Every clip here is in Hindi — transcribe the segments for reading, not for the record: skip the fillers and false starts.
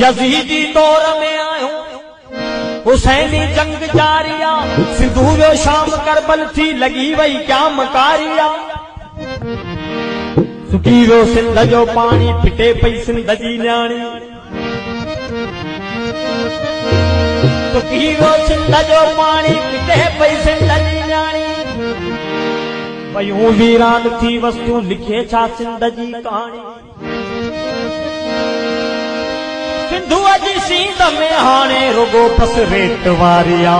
यजीदी दौर में आयो हुसैनी जंग जारिया सिंधु जो शाम करबल थी लगी वही क्या मकारिया सुकी वो सिंध जो पानी फिटे पई सिंध जी न्याणी सुकी वो सिंध जो पानी फिटे पई सिंध जी न्याणी वयूं वीरान थी वस्तु लिखे छा सिंध जी कहानी सिंधु जी सींध में हाणे रुगो पस रेत वारिया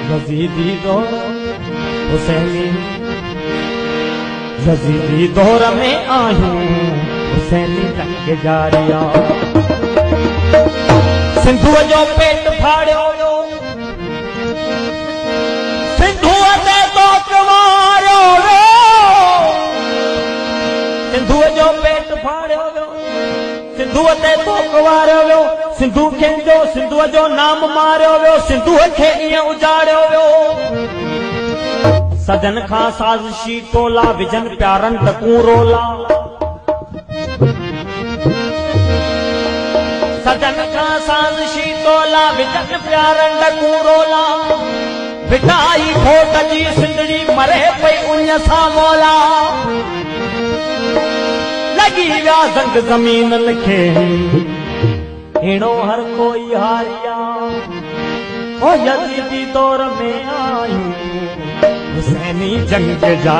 यजीदी दौर हुसैनी यजीदी दौर में आयूं हुसैनी जंग जारिया सिंधु जो पेट फाड़ियो वियो सिंधु ते तोक मारियो वियो सिंधु जो पेट फाड़ियो वियो सिंधु ते तोक वारियो वियो सिंधु खेंजो सिंधु जो नाम मारियो वियो सिंधु खे ईअं उजाड़ियो वियो सजन खां साज़िशी टोला विझन प्यारन तकूं रोला सजन खां साज़िशी टोला विझन प्यारन तकूं रोला बिटाई खोट जी सिंधड़ी मरे पई उन सां मौला लगी विया जंग ज़मीन लिखे हेड़ो हर कोई हारिया ओ यजीदी दौर में आयूं हुसैनी जंग जा